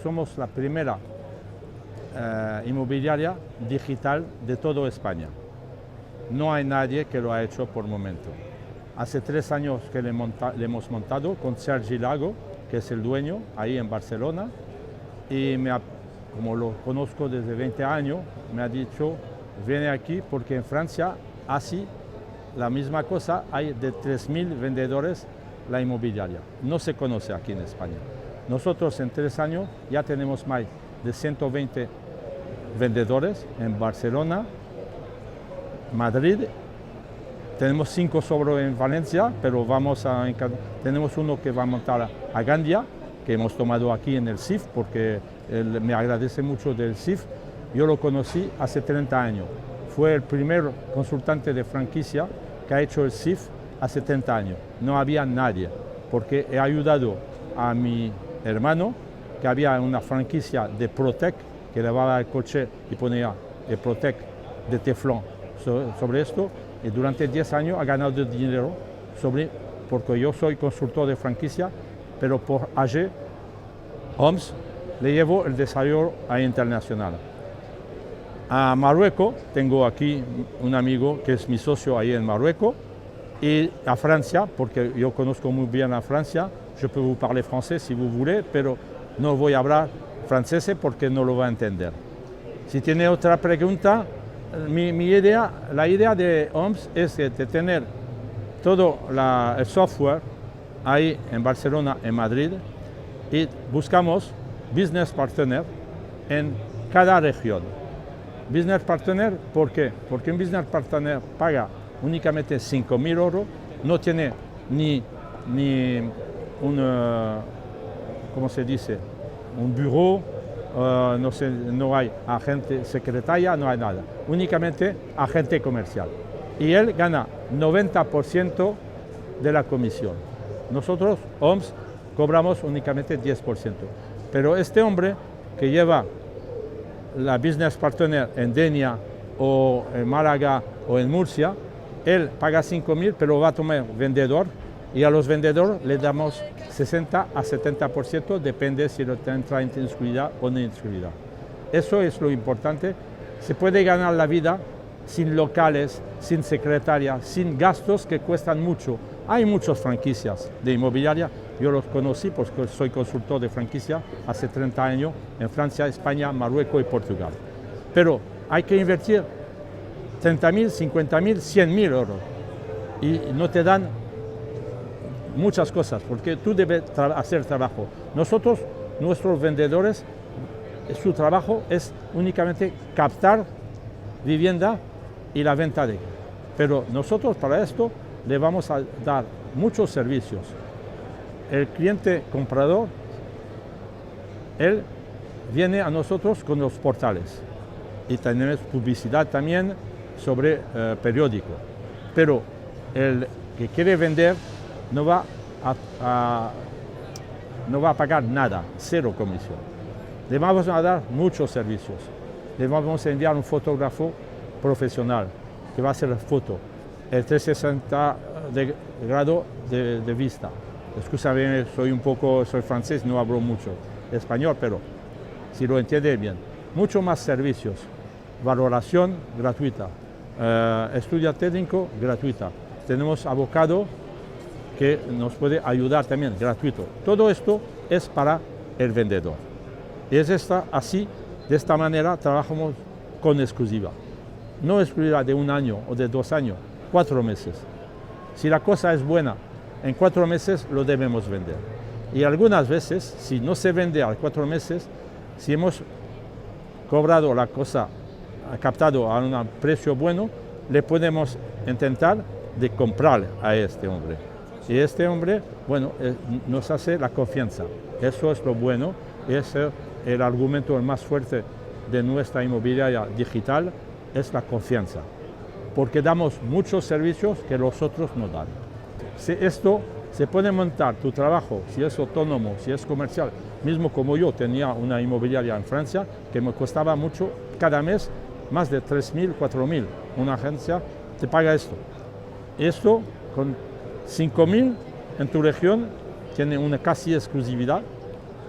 somos la primera inmobiliaria digital de toda España. No hay nadie que lo ha hecho por el momento. Hace 3 años que le hemos montado con Sergi Lago, que es el dueño, ahí en Barcelona, y como lo conozco desde 20 años, me ha dicho, viene aquí porque en Francia, así, la misma cosa, hay de 3.000 vendedores la inmobiliaria. No se conoce aquí en España. Nosotros en 3 años ya tenemos más de 120 vendedores en Barcelona, Madrid, tenemos 5 solo en Valencia, pero tenemos uno que va a montar a Gandia, que hemos tomado aquí en el CIF, porque él me agradece mucho del CIF. Yo lo conocí hace 30 años. Fue el primer consultante de franquicia que ha hecho el CIF hace 30 años. No había nadie, porque he ayudado a mi hermano, que había una franquicia de Protec, que lavaba el coche y ponía el Protec de teflón sobre esto, y durante 10 años ha ganado dinero porque yo soy consultor de franquicia, pero por AG Homes le llevo el desarrollo internacional. A Marruecos, tengo aquí un amigo que es mi socio ahí en Marruecos, y a Francia, porque yo conozco muy bien a Francia, je peux vous parler français si vous voulez, pero no voy a hablar francés porque no lo va a entender. Si tiene otra pregunta, la idea de Homes es de tener todo el software ahí en Barcelona, en Madrid, y buscamos business partner en cada región. Business partner, ¿por qué? Porque un business partner paga únicamente 5.000 euros, no tiene ni ¿cómo se dice? Un bureau, no hay agente secretaria, no hay nada, únicamente agente comercial. Y él gana 90% de la comisión. Nosotros, Homes, cobramos únicamente 10%. Pero este hombre que lleva la business partner en Denia o en Málaga o en Murcia, él paga 5.000, pero va a tomar vendedor, y a los vendedores le damos 60 a 70%, depende si lo entra en inscribida o no inscribida. Eso es lo importante. Se puede ganar la vida sin locales, sin secretaria, sin gastos que cuestan mucho. Hay muchas franquicias de inmobiliaria, yo los conocí porque soy consultor de franquicia hace 30 años en Francia, España, Marruecos y Portugal. Pero hay que invertir 30.000, 50.000, 100.000 euros y no te dan muchas cosas porque tú debes hacer trabajo. Nosotros, nuestros vendedores, su trabajo es únicamente captar vivienda y la venta de ella. Pero nosotros para esto le vamos a dar muchos servicios. El cliente comprador, él viene a nosotros con los portales y tenemos publicidad también sobre periódico. Pero el que quiere vender no va a pagar nada, 0 comisión. Le vamos a dar muchos servicios. Le vamos a enviar un fotógrafo profesional que va a hacer la foto, el 360 grados de vista. Escúchame, soy francés, no hablo mucho español, pero si lo entiende bien. Mucho más servicios, valoración gratuita, estudio técnico gratuita. Tenemos abogado que nos puede ayudar también, gratuito. Todo esto es para el vendedor. Y es de esta manera trabajamos con exclusiva. No exclusiva de 1 año o de 2 años, 4 meses. Si la cosa es buena, en 4 meses lo debemos vender. Y algunas veces, si no se vende a 4 meses, si hemos cobrado la cosa, captado a un precio bueno, le podemos intentar de comprar a este hombre. Y este hombre, bueno, nos hace la confianza. Eso es lo bueno, es el argumento más fuerte de nuestra inmobiliaria digital, es la confianza. Porque damos muchos servicios que los otros no dan. Si esto se puede montar tu trabajo, si es autónomo, si es comercial, mismo como yo tenía una inmobiliaria en Francia que me costaba mucho, cada mes más de 3.000, 4.000. Una agencia te paga esto. Esto con 5.000 en tu región tiene una casi exclusividad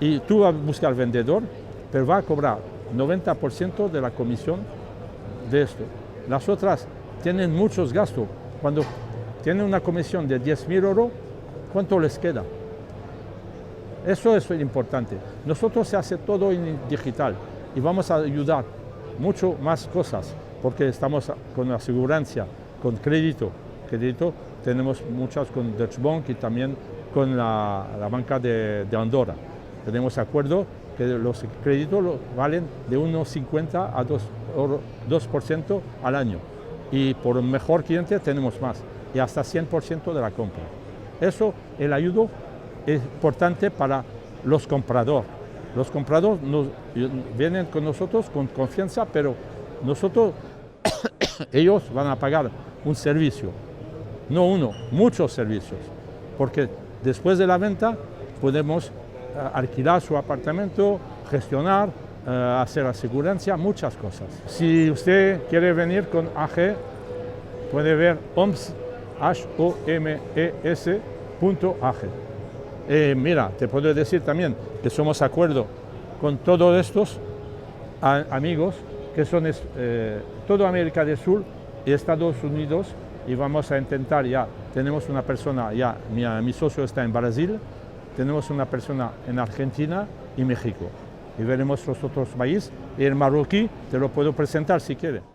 y tú vas a buscar al vendedor, pero va a cobrar 90% de la comisión de esto. Las otras tienen muchos gastos. Cuando tienen una comisión de 10.000 euros, ¿cuánto les queda? Eso es importante. Nosotros se hace todo en digital y vamos a ayudar mucho más cosas porque estamos con aseguranza, con crédito. Crédito tenemos muchas con Deutsche Bank y también con la banca de Andorra. Tenemos acuerdo que los créditos valen de 1,50 a 2% al año y por un mejor cliente tenemos más y hasta 100% de la compra. Eso, el ayudo es importante para los compradores. Los compradores vienen con nosotros con confianza, pero nosotros, ellos van a pagar un servicio, no uno, muchos servicios, porque después de la venta podemos alquilar su apartamento, gestionar, hacer aseguranza, muchas cosas. Si usted quiere venir con AG, puede ver homes.ag. Mira, te puedo decir también que somos de acuerdo con todos estos amigos que son toda América del Sur y Estados Unidos y vamos a intentar ya, tenemos una persona ya, mi socio está en Brasil, tenemos una persona en Argentina y México y veremos los otros países y el marroquí te lo puedo presentar si quiere.